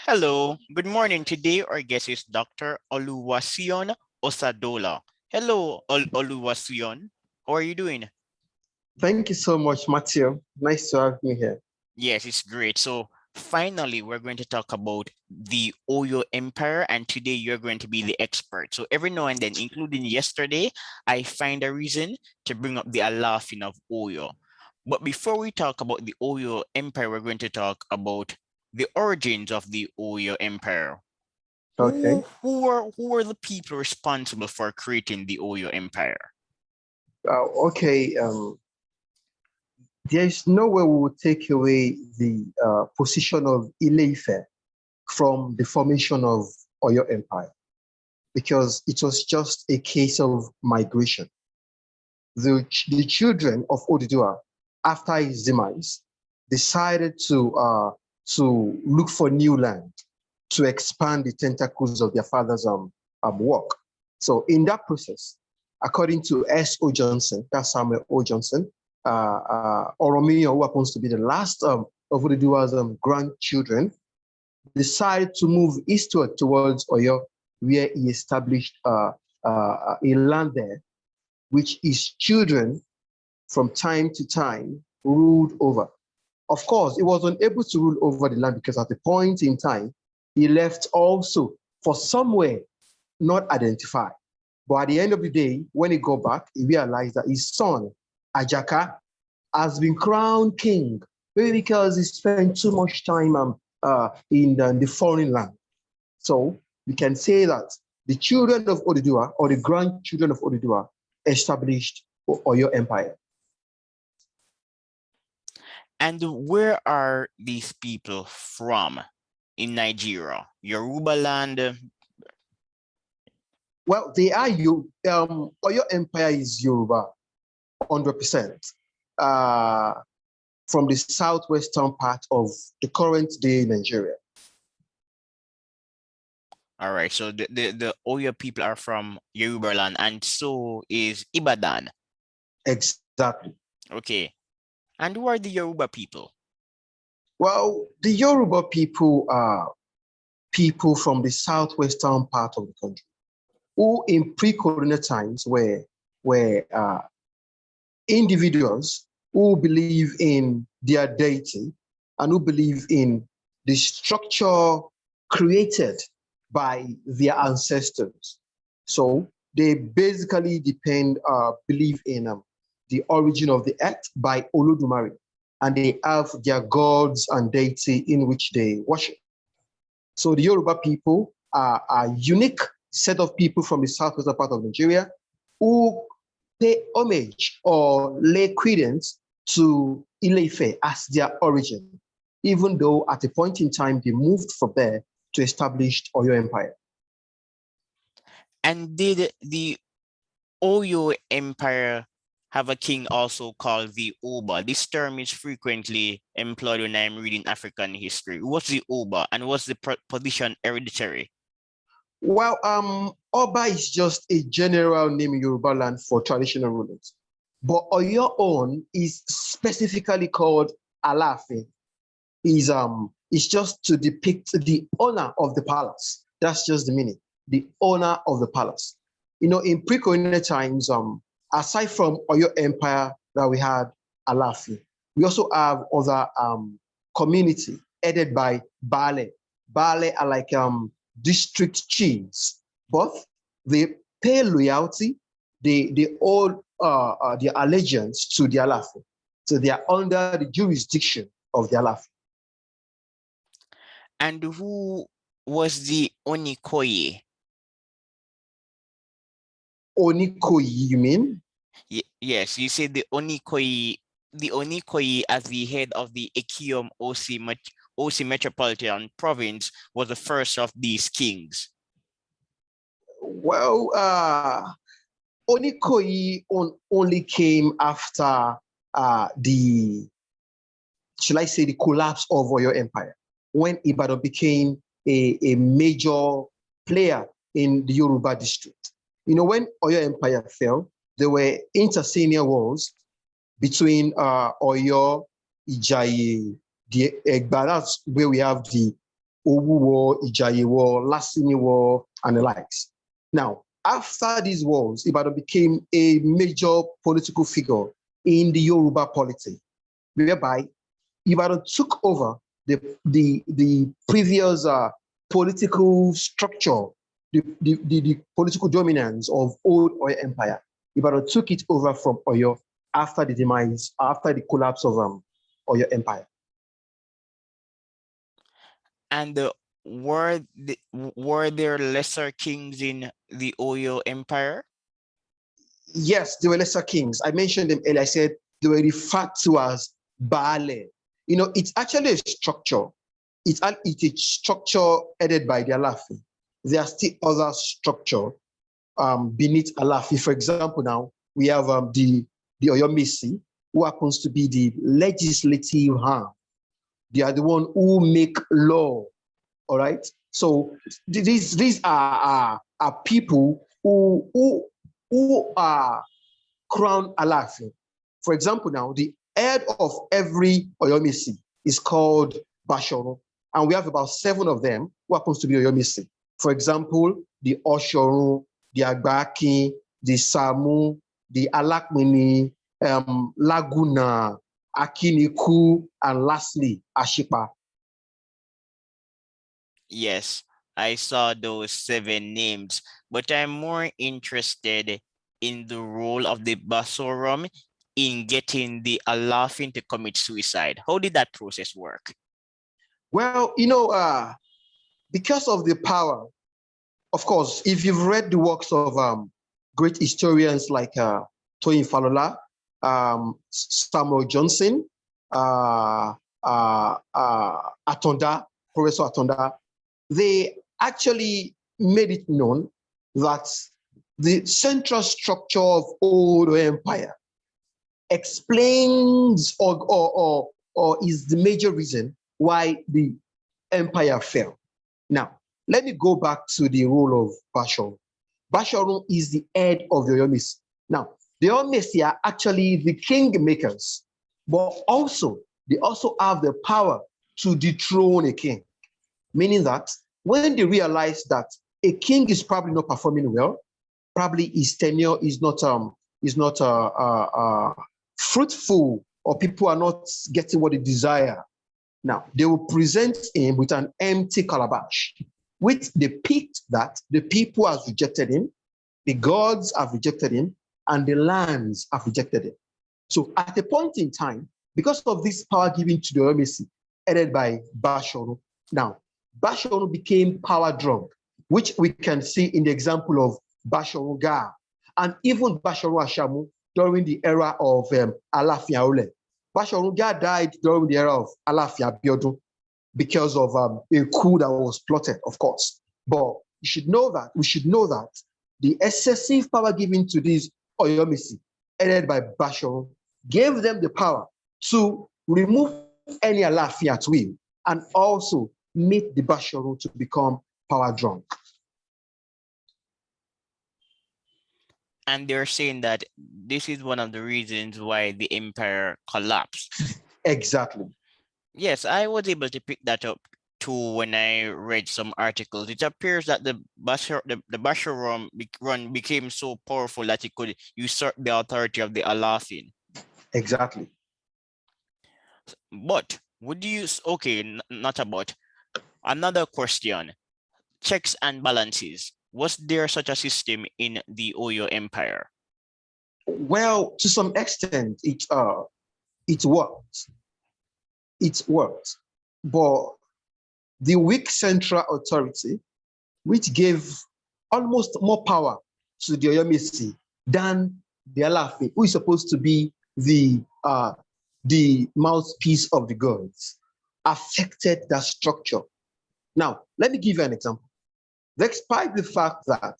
Hello, good morning. Today our guest is Dr. Oluwaseun Osadola. Hello, Oluwaseun. How are you doing? Thank you so much, Matthew. Nice to have me here. Yes, it's great. So finally, we're going to talk about the Oyo Empire, and today you're going to be the expert. So every now and then, including yesterday, I find a reason to bring up the Alafin of Oyo. But before we talk about the Oyo Empire, we're going to talk about the origins of the Oyo Empire. Okay. Who were the people responsible for creating the Oyo Empire? Okay. There's no way we would take away the position of Ile-Ife from the formation of Oyo Empire because it was just a case of migration. The children of Oduduwa, after his demise, decided to look for new land to expand the tentacles of their father's work. So in that process, according to S.O. Johnson, that's Samuel O. Johnson, Oromiyo, who happens to be the last of Oduduwa's grandchildren, decided to move eastward towards Oyo, where he established a land there, which his children from time to time ruled over. Of course, he was unable to rule over the land because at a point in time, he left also for somewhere not identified. But at the end of the day, when he got back, he realized that his son, Ajaka, has been crowned king, maybe because he spent too much time in the foreign land. So we can say that the children of Oduduwa or the grandchildren of Oduduwa established Oyo Empire. And where are these people from in Nigeria? Yoruba land? Well, they are Oyo Empire is Yoruba, 100%. From the southwestern part of the current day Nigeria. All right, so the Oyo people are from Yoruba land, and so is Ibadan. Exactly. Okay. And who are the Yoruba people? Well, the Yoruba people are people from the southwestern part of the country who in pre-colonial times were individuals who believe in their deity and who believe in the structure created by their ancestors. So they basically believe in the origin of the earth by Olodumare, and they have their gods and deity in which they worship. So the Yoruba people are a unique set of people from the southwestern part of Nigeria who pay homage or lay credence to Ile-Ife as their origin, even though at a point in time they moved from there to establish Oyo Empire. And did the Oyo Empire have a king also called the Oba? This term is frequently employed when I'm reading African history. What's the Oba and what's the position hereditary? Well, Oba is just a general name in Yoruba land for traditional rulers. But Oyo own is specifically called Alaafin. Is just to depict the owner of the palace. That's just the meaning, the owner of the palace. You know, in pre-colonial times, aside from Oyo Empire that we had Alaafin, we also have other community headed by Bale. Bale are like district chiefs, but they pay loyalty, they owe their allegiance to the Alaafin. So they are under the jurisdiction of the Alaafin. And who was the Onikoye? Onikoyi, you mean? Yes, you said the Onikoyi as the head of the Ekiom Osi Metropolitan Province was the first of these kings. Well, Onikoyi only came after should I say, the collapse of Oyo Empire, when Ibadan became a major player in the Yoruba district. You know, when Oyo Empire fell, there were intercennial wars between Oyo, Ijaye, the Egba, that's where we have the Owu War, Ijaye War, Lasini War, and the likes. Now, after these wars, Ibadan became a major political figure in the Yoruba polity, whereby Ibadan took over the previous political structure, the political dominance of old Oyo Empire. Ibadan took it over from Oyo after the demise, after the collapse of Oyo Empire. And were there lesser kings in the Oyo Empire? Yes, there were lesser kings. I mentioned them earlier. I said they were referred to as Baale. You know, it's actually a structure. It's a structure headed by the Alafi. There are still other structure beneath Alafi. For example, now we have the Oyomesi, who happens to be the legislative arm. They are the one who make law. All right. So these are people who are crown Alafi. For example, now the head of every Oyomesi is called Bashoru, and we have about 7 of them who happens to be Oyomesi. For example, the Oshoru, the Agbaki, the Samu, the Alakmini, Laguna, Akiniku, and lastly, Ashipa. Yes, I saw those 7 names, but I'm more interested in the role of the Basorum in getting the Alafin to commit suicide. How did that process work? Well, you know, because of the power, of course, if you've read the works of great historians like Toyin Falola, Samuel Johnson, Atonda, Professor Atonda, they actually made it known that the central structure of old empire explains or is the major reason why the empire fell. Now, let me go back to the role of Bashoru. Bashoru is the head of the Oyomesi. Now, the Oyomesi are actually the kingmakers, but also they also have the power to dethrone a king, meaning that when they realize that a king is probably not performing well, probably his tenure is not fruitful, or people are not getting what they desire. Now, they will present him with an empty calabash, which depicts that the people have rejected him, the gods have rejected him, and the lands have rejected him. So at a point in time, because of this power given to the Oyomesi, headed by Bashoru, now, Bashoru became power drunk, which we can see in the example of Bashoru Ga, and even Bashoru Ashamu during the era of Alaafin Aole. Bashoru Ga died during the era of Alaafin Abiodun because of a coup that was plotted, of course. But we should know that the excessive power given to these Oyomesi, headed by Bashoru, gave them the power to remove any Alaafin at will, and also made the Bashoru to become power drunk. And they're saying that this is one of the reasons why the empire collapsed. Exactly. Yes, I was able to pick that up too when I read some articles. It appears that the Bashorum run became so powerful that it could usurp the authority of the Alaafin. Exactly. But would you, okay, not about, another question, checks and balances. Was there such a system in the Oyo Empire? Well, to some extent, it worked. It worked. But the weak central authority, which gave almost more power to the Oyomesi than the Alaafin, who is supposed to be the mouthpiece of the gods, affected that structure. Now, let me give you an example. Despite the fact that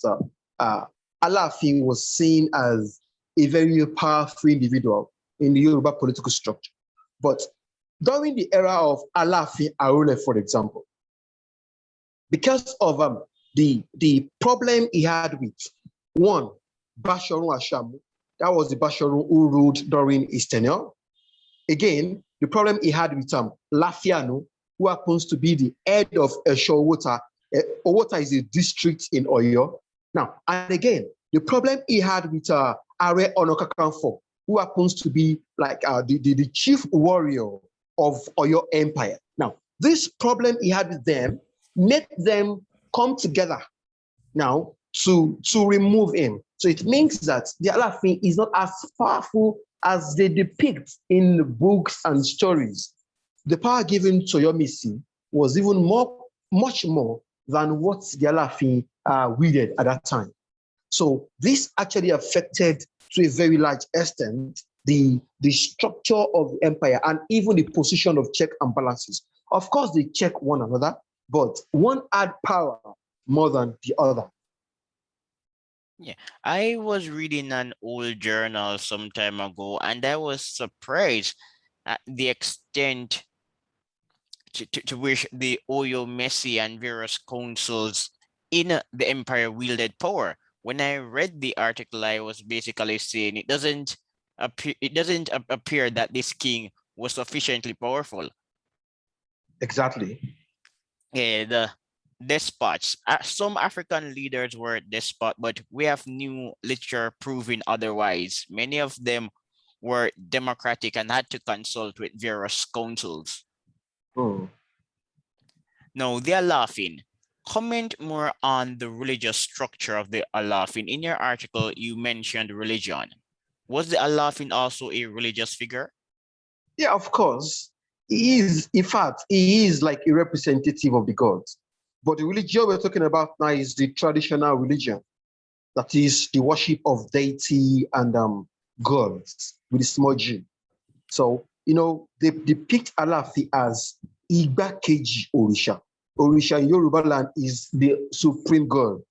Alaafin was seen as a very powerful individual in the Yoruba political structure, but during the era of Alaafin Aole, for example, because of the problem he had with, one, Bashoru Ashamu, that was the Bashoru who ruled during his tenure. Again, the problem he had with Lafiano, who happens to be the head of Eshowota. Owota is a district in Oyo. Now, and again, the problem he had with Are Onokakanfo, who happens to be like the chief warrior of Oyo Empire. Now, this problem he had with them made them come together now to remove him. So it means that the Alafin is not as powerful as they depict in the books and stories. The power given to Yomisi was even much more than what the Alafin wielded at that time. So this actually affected to a very large extent the structure of the empire and even the position of check and balances. Of course, they check one another, but one had power more than the other. Yeah, I was reading an old journal some time ago, and I was surprised at the extent to which the Oyo, Messi, and various councils in the empire wielded power. When I read the article, I was basically saying it doesn't appear that this king was sufficiently powerful. Exactly. The despots. Some African leaders were despot, but we have new literature proving otherwise. Many of them were democratic and had to consult with various councils. Hmm. Now, the Alafin. Comment more on the religious structure of the Alafin. In your article, you mentioned religion. Was the Alafin also a religious figure? Yeah, of course. He is, in fact, he is like a representative of the gods. But the religion we're talking about now is the traditional religion. That is the worship of deity and gods with a small g. So, they depict Alafi as Igbakeji Orisha. Orisha in Yoruba land is the supreme god.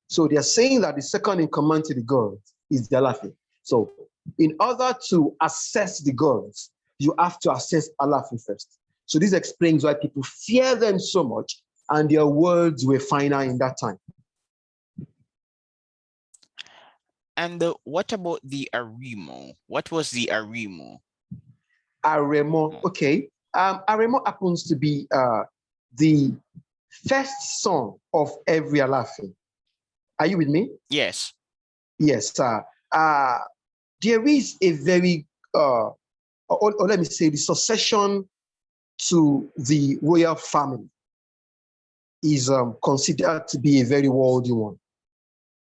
So they are saying that the second in command to the gods is the Alafi. So in order to assess the gods, you have to assess Alafi first. So this explains why people fear them so much and their words were final in that time. And what about the Arimo? What was the Arimo? Aremo, okay. Aremo happens to be the first son of every Alafi. Are you with me? Yes. Yes. There is a very, or let me say, the succession to the royal family is considered to be a very worldly one.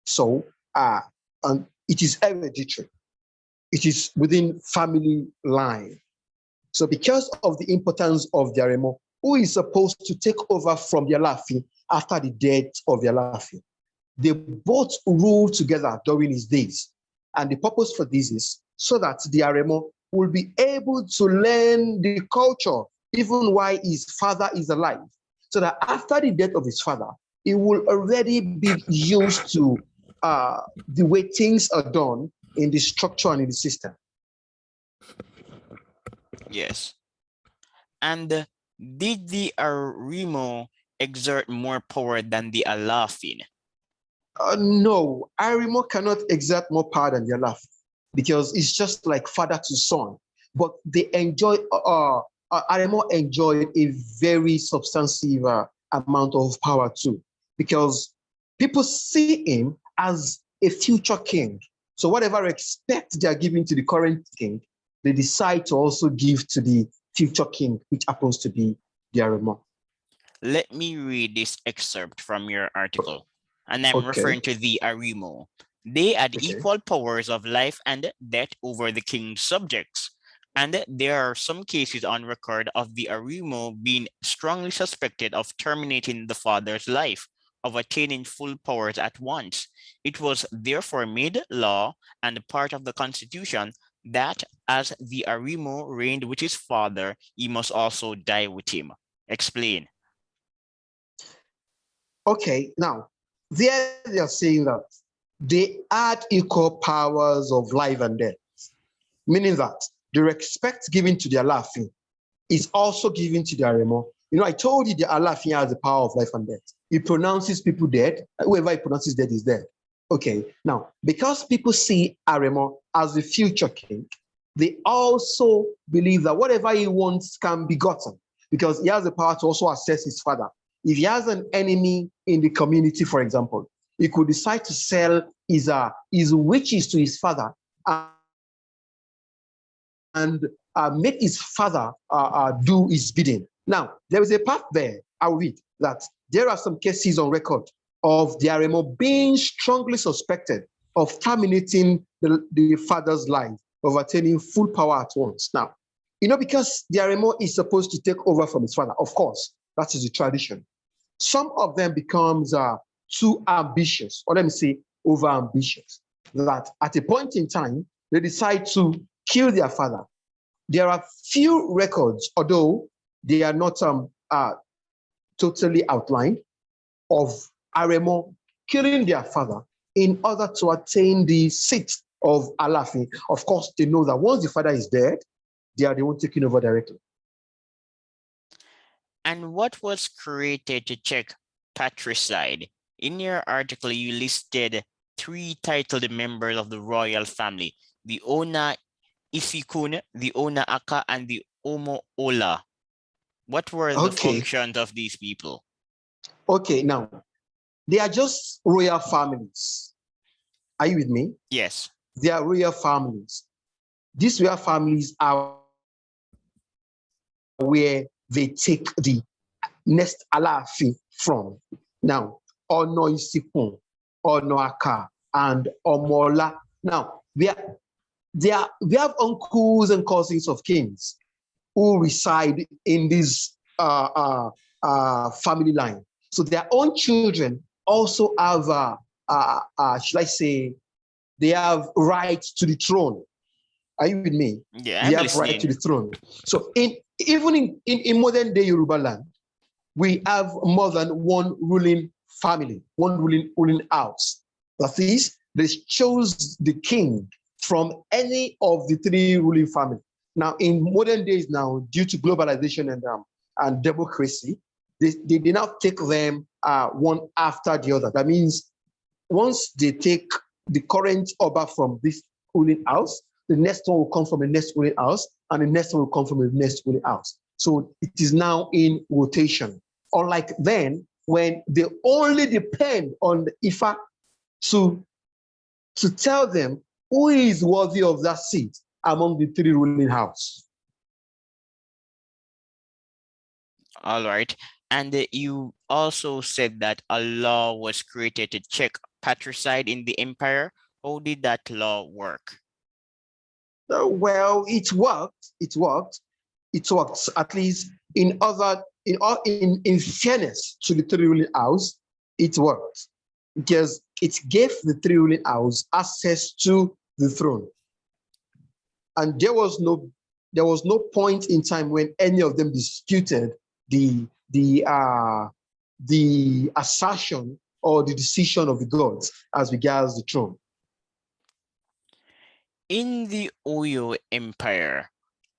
So, and it is hereditary. It is within family line. So because of the importance of the Aremo, who is supposed to take over from the Alafi after the death of the Alafi, they both rule together during his days. And the purpose for this is so that the Aremo will be able to learn the culture even while his father is alive. So that after the death of his father, he will already be used to the way things are done in the structure and in the system. Yes. And did the Arimo exert more power than the Alafin? No, Arimo cannot exert more power than the Alafi because it's just like father to son. But they enjoy, Arimo enjoyed a very substantive amount of power too, because people see him as a future king. So whatever respect they are giving to the current king, they decide to also give to the future king, which happens to be the Arimo. Let me read this excerpt from your article, and I'm Okay. referring to the Arimo. They had Okay. equal powers of life and death over the king's subjects. And there are some cases on record of the Arimo being strongly suspected of terminating the father's life, of attaining full powers at once. It was therefore made law and part of the constitution that as the Arimo reigned with his father, he must also die with him. Explain. Okay, now, there they are saying that they had equal powers of life and death, meaning that the respect given to the Alafi is also given to the Aremo. I told you the Alafi has the power of life and death. He pronounces people dead. Whoever he pronounces dead is dead. Okay, now, because people see Aremo as the future king, they also believe that whatever he wants can be gotten. because he has the power to also assess his father. If he has an enemy in the community, for example, he could decide to sell his witches to his father and make his father do his bidding. Now, there is a part there, I'll read, that there are some cases on record of the Aremo being strongly suspected of terminating the father's life, of attaining full power at once. Now, because the Aremo is supposed to take over from his father, of course, that is the tradition. Some of them becomes too ambitious, or let me say, over ambitious, that at a point in time, they decide to kill their father. There are few records, although they are not totally outlined, of Aremo killing their father in order to attain the seat of Alaafin. Of course, they know that once the father is dead, they are the one taking over directly. And what was created to check patricide? In your article, you listed 3 titled members of the royal family: the Ona Ifikun, the Ona Aka, and the Omo Ola. What were the functions of these people? Okay, now, they are just royal families. Are you with me? Yes. They are royal families. These royal families are where they take the next Alaafin from. Now, Ono Isikun, Ono Aka, and Omola. Now, we have uncles and cousins of kings who reside in this family line. So their own children also have, should I say, they have rights to the throne. Are you with me? Yeah, they have right to the throne. So even in modern day Yoruba land, we have more than one ruling family, one ruling house. That is, they chose the king from any of the 3 ruling families. Now, in modern days now, due to globalization and democracy, they now take them one after the other. That means once they take the current Oba from this ruling house, the next one will come from the next ruling house, and the next one will come from the next ruling house. So it is now in rotation. Unlike then, when they only depend on the Ifa to tell them who is worthy of that seat among the 3 ruling house. All right. And you also said that a law was created to check patricide in the empire. How did that law work? Well, it worked. It worked. At least in fairness to the 3 ruling house, it worked because it gave the 3 ruling house access to the throne. And there was no point in time when any of them disputed the assertion or the decision of the gods as regards the throne. In the Oyo Empire,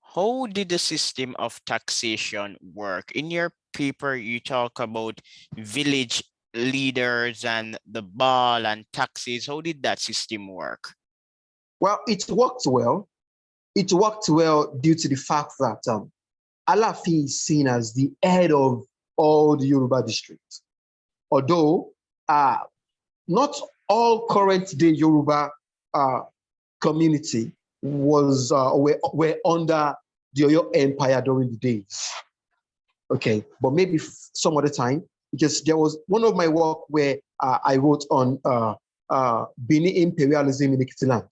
how did the system of taxation work? In your paper, you talk about village leaders and the ball and taxes. How did that system work? Well, it worked well. It worked well due to the fact that Alaafin is seen as the head of all the Yoruba districts. Although not all current day Yoruba community were under the Oyo Empire during the days. Okay, but maybe some other time, because there was one of my work where I wrote on Benin imperialism in Ekiti land.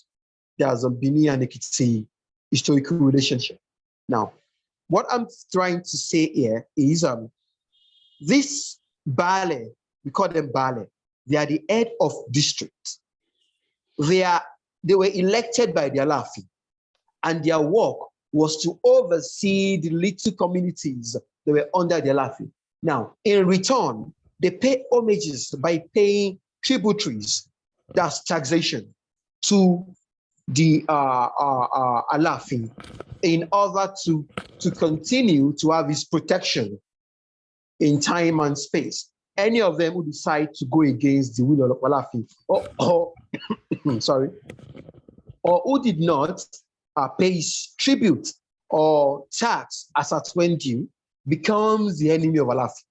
There's a Benin and Ekiti historical relationship. Now, what I'm trying to say here is this Bale, we call them Bale, they are the head of districts. They were elected by the Alaafin, and their work was to oversee the little communities that were under the Alaafin. Now, in return, they pay homages by paying tributaries, that's taxation, to the Alaafin in order to continue to have his protection in time and space. Any of them who decide to go against the will of Alaafin, or sorry, or who did not pay his tribute or tax as at when due, becomes the enemy of Alafi.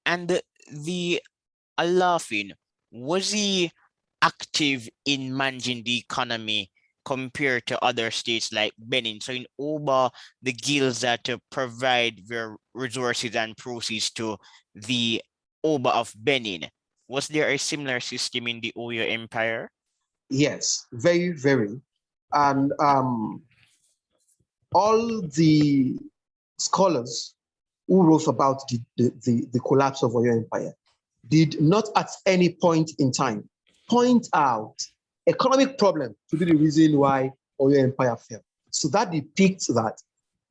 And the Alafin, was he active in managing the economy compared to other states like Benin? So in Oba, the guilds that provide their resources and proceeds to the Oba of Benin. Was there a similar system in the Oyo Empire? Yes, very, very. And all the scholars who wrote about the collapse of Oyo Empire did not at any point in time point out economic problem to be the reason why Oyo Empire fell. So that depicts that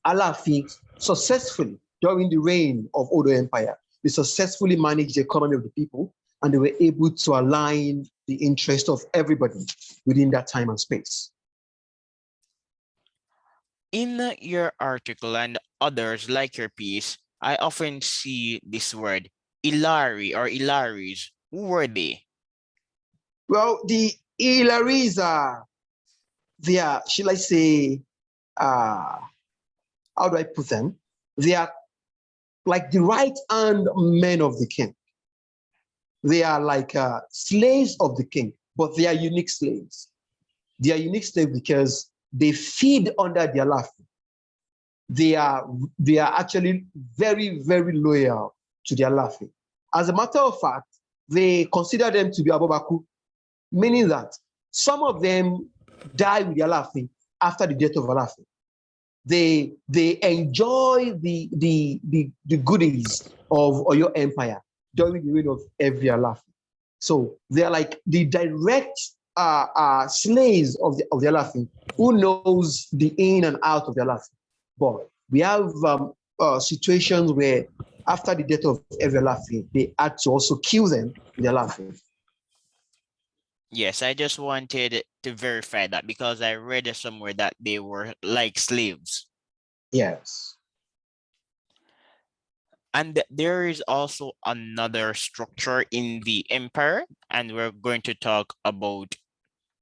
Alaafin successfully, during the reign of Oyo Empire, they successfully managed the economy of the people, and they were able to align the interest of everybody within that time and space. In your article and others like your piece, I often see this word, Ilari or Ilaris. Who were they? Well, the Ilaris are, they are, shall I say, how do I put them? They are like the right-hand men of the king. They are like slaves of the king, but they are unique slaves. They are unique slaves because they feed under their life. They are actually very, very loyal to their laughing. As a matter of fact, they consider them to be Abobaku, meaning that some of them die with their laughing after the death of Alafi. They enjoy the goodies of Oyo Empire during the reign of every Alafi. So they are like the direct slaves of the Alafi who knows the in and out of the Alafi. But we have situations where after the death of every Alafi, they had to also kill them with the Alafi. Yes, I just wanted to verify that because I read somewhere that they were like slaves. Yes. And there is also another structure in the empire, and we're going to talk about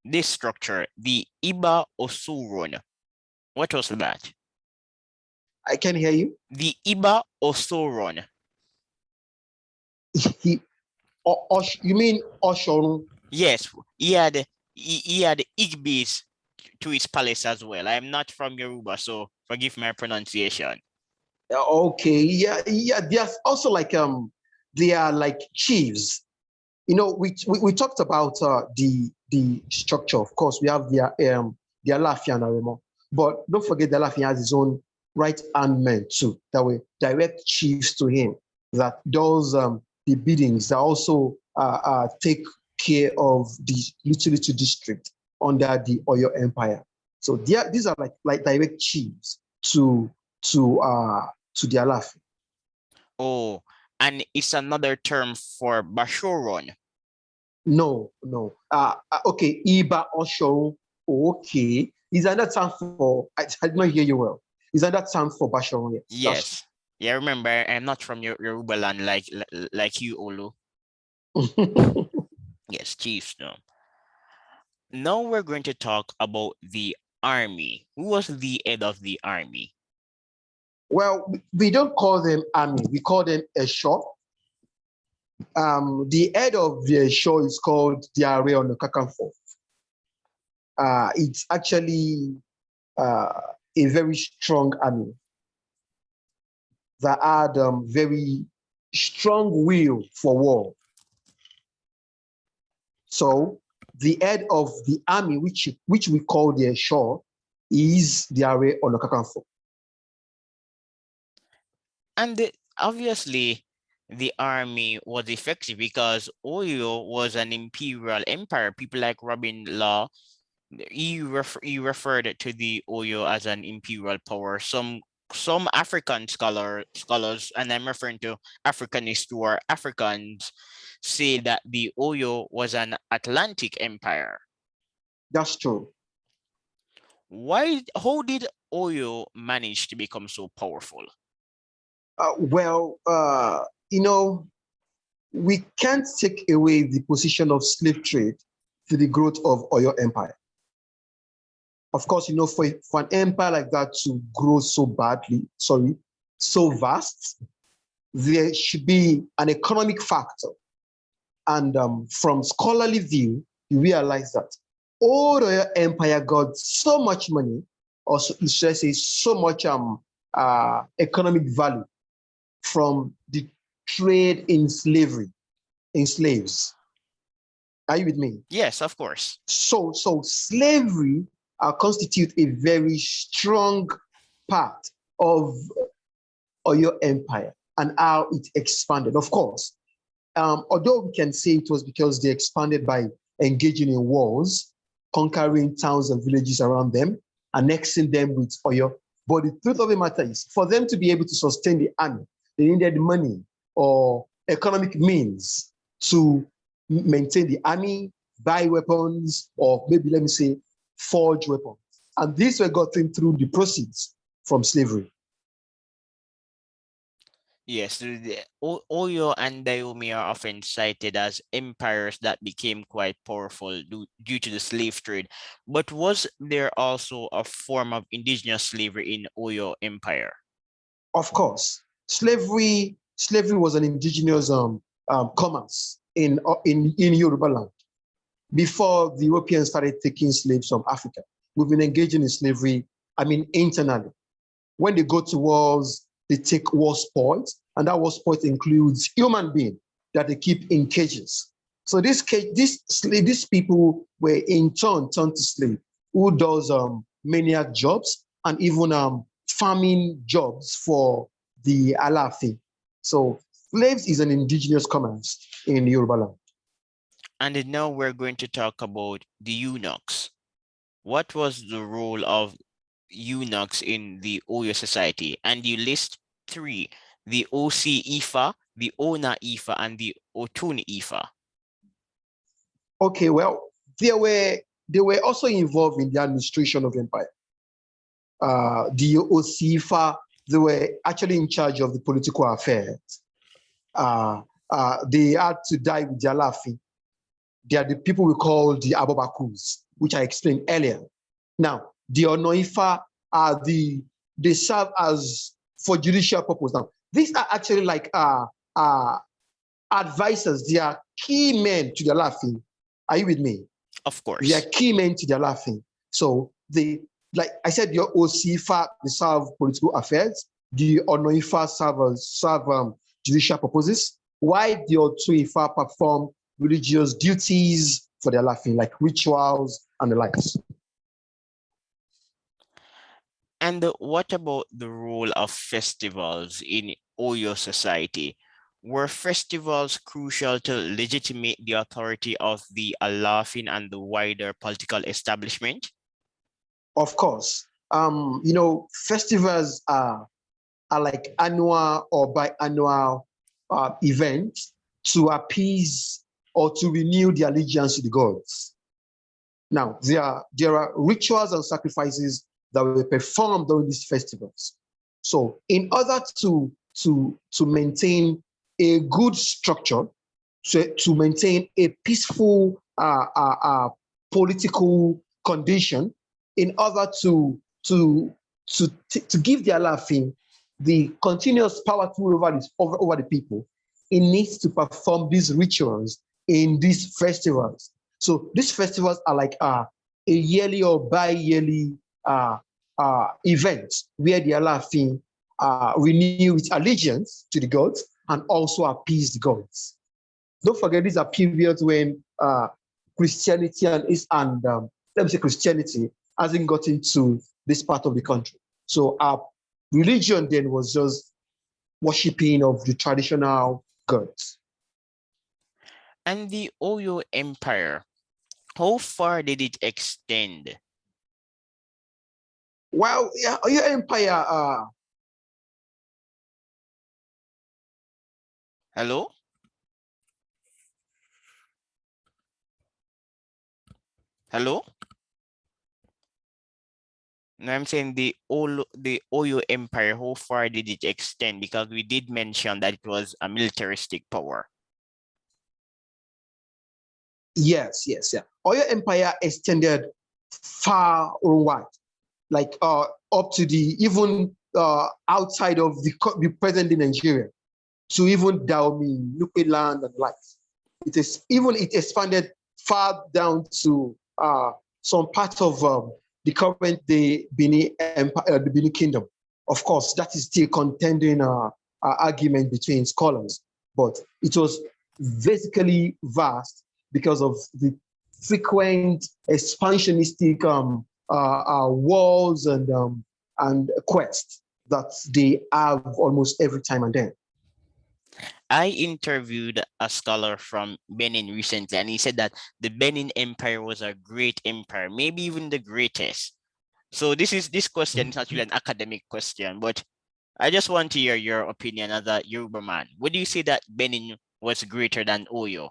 this structure, the Iba Osuron. What was that? I can hear you. The Iba Osuron. You mean Oshorun? Yes, he had Igbis to his palace as well. I am not from Yoruba, so forgive my pronunciation. Okay, yeah. There's also like they are like chiefs. You know, we talked about the structure. Of course, we have the Alaafin and Aremo, but don't forget the Alaafin has his own right hand men too. That were direct chiefs to him that does the biddings. That also take care of the little district under the Oyo Empire. So these are like direct chiefs to the Alaafin. Oh, and it's another term for Bashoron. No. Okay, Iba Osho. Okay. Is another term for, I did not hear you well. Is another term for Basho? Yes. Yes. Yeah, remember, I'm not from Yoruba land like you, Olu. Yes, chiefs, no. Now we're going to talk about the army. Who was the head of the army? Well, we don't call them army. We call them Esho. The head of the Esho is called the Are on the Kakanfo. It's actually a very strong army that had very strong will for war. So the head of the army, which we call the Esho, is the Are on the Kakanfo. And obviously, the army was effective because Oyo was an imperial empire. People like Robin Law, he referred to the Oyo as an imperial power. Some African scholars, and I'm referring to Africanists who are Africans, say that the Oyo was an Atlantic empire. That's true. How did Oyo manage to become so powerful? You know, we can't take away the position of slave trade to the growth of Oyo Empire. Of course, for an empire like that to grow so vast, there should be an economic factor. And from scholarly view, you realize that Oyo Empire got so much money, or should I say so much economic value from the trade in slaves. Are you with me? Yes, of course. So slavery constitutes a very strong part of Oyo Empire and how it expanded. Of course, although we can say it was because they expanded by engaging in wars, conquering towns and villages around them, annexing them with Oyo. But the truth of the matter is, for them to be able to sustain the army, they needed money or economic means to maintain the army, buy weapons, or maybe let me say, forge weapons. And these were gotten through the proceeds from slavery. Yes, the Oyo and Dayumi are often cited as empires that became quite powerful due to the slave trade. But was there also a form of indigenous slavery in Oyo Empire? Of course, slavery was an indigenous commerce in Yoruba land. Before the Europeans started taking slaves from Africa, we've been engaging in slavery, internally. When they go to wars, they take war spoils, and that war spoils includes human beings that they keep in cages. So these people were in turn turned to slave, who does maniac jobs and even farming jobs for the Alafi. So slaves is an indigenous commerce in Yoruba land. And now we're going to talk about the eunuchs. What was the role of eunuchs in the Oyo society? And you list three: the OC Ifa, the Ona Ifa, and the Otun Ifa. Okay, well, they were also involved in the administration of empire. The OC Ifa, they were actually in charge of the political affairs. They had to die with their laughing. They are the people we call the Abobakus, which I explained earlier. Now, the Onoifa are they serve as for judicial purpose. Now, these are actually like advisors. They are key men to their laughing. Are you with me? Of course. They are key men to their laughing. So they, like I said, your OCFA, they serve political affairs. The Onoifa serve judicial purposes. While the Otuifa perform religious duties for their laughing, like rituals and the likes. And what about the role of festivals in Oyo society? Were festivals crucial to legitimate the authority of the Alafin and the wider political establishment? Of course. Festivals are like annual or biannual events to appease or to renew the allegiance to the gods. Now, there are rituals and sacrifices that were performed during these festivals. So, in order to maintain a good structure, to maintain a peaceful political condition, in order to give the Alafin the continuous power to rule over the people, it needs to perform these rituals in these festivals. So these festivals are like a yearly or bi-yearly event where the Alafin renew its allegiance to the gods and also appease the gods. Don't forget, these are periods when Christianity Christianity hasn't gotten to this part of the country. So our religion then was just worshipping of the traditional gods. And the Oyo Empire, how far did it extend? Well, yeah, Oyo Empire. Hello? Hello? No, I'm saying the Oyo Empire, how far did it extend? Because we did mention that it was a militaristic power. Yes. Oyo Empire extended far and wide, like up to the even outside of the present day Nigeria, to even Dahomey, Nupe land and likes. It expanded far down to some part of the current day Benin Empire, the Benin Kingdom. Of course, that is still contending argument between scholars, but it was basically vast because of the frequent expansionistic wars and quests that they have almost every time and then. I interviewed a scholar from Benin recently, and he said that the Benin Empire was a great empire, maybe even the greatest. So this question is not really an academic question, but I just want to hear your opinion as a Yoruba man. Would you say that Benin was greater than Oyo?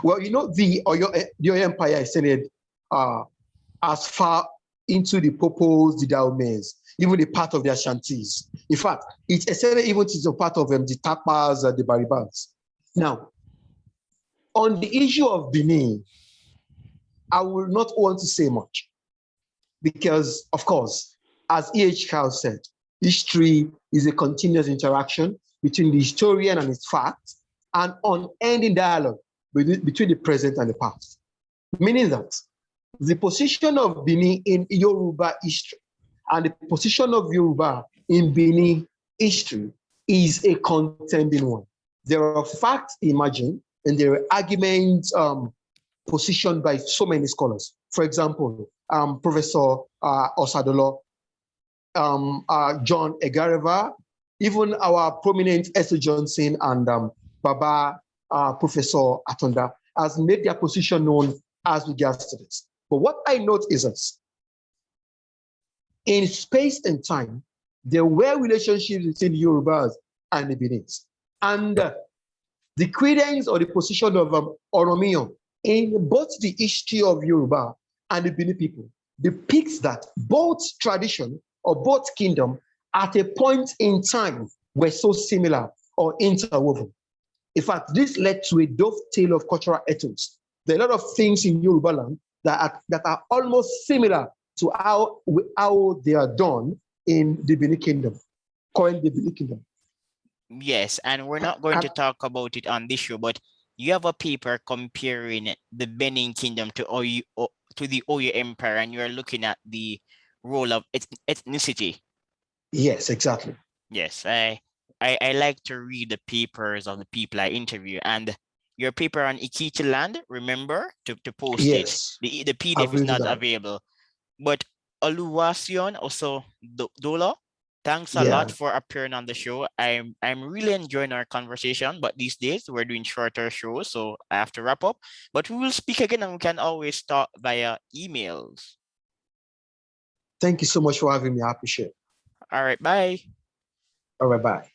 Well, the Oyo Empire extended as far into the Popos, the Daomes, even the part of the Ashantis. In fact, it extended even to the part of the Tapas and the Baribans. Now, on the issue of Benin, I will not want to say much because, of course, as E.H. Carl said, history is a continuous interaction between the historian and his facts, an unending dialogue between the present and the past. Meaning that the position of Benin in Yoruba history and the position of Yoruba in Benin history is a contending one. There are facts imagined and there are arguments positioned by so many scholars. For example, Professor Osadola, John Egareva, even our prominent Esther Johnson and Baba Professor Atonda has made their position known as regards to this. But what I note is this. In space and time, there were relationships between the Yorubas and the Benins. And the credence or the position of Oromiyan in both the history of Yoruba and the Benin people depicts that both tradition or both kingdom at a point in time were so similar or interwoven. In fact, this led to a dovetail of cultural ethos. There are a lot of things in Yoruba land that are almost similar to how they are done in the Benin Kingdom, current the Benin Kingdom. Yes, and we're not going to talk about it on this show, but you have a paper comparing the Benin Kingdom to the Oyo Empire, and you're looking at the role of ethnicity. Yes, exactly. Yes, I like to read the papers of the people I interview, and your paper on Ikiti land, remember to post yes. it. The PDF is not available. But Oluwaseun Osadola, thanks a lot for appearing on the show. I'm really enjoying our conversation, but these days we're doing shorter shows, so I have to wrap up. But we will speak again, and we can always talk via emails. Thank you so much for having me. I appreciate it. All right, bye. All right, bye.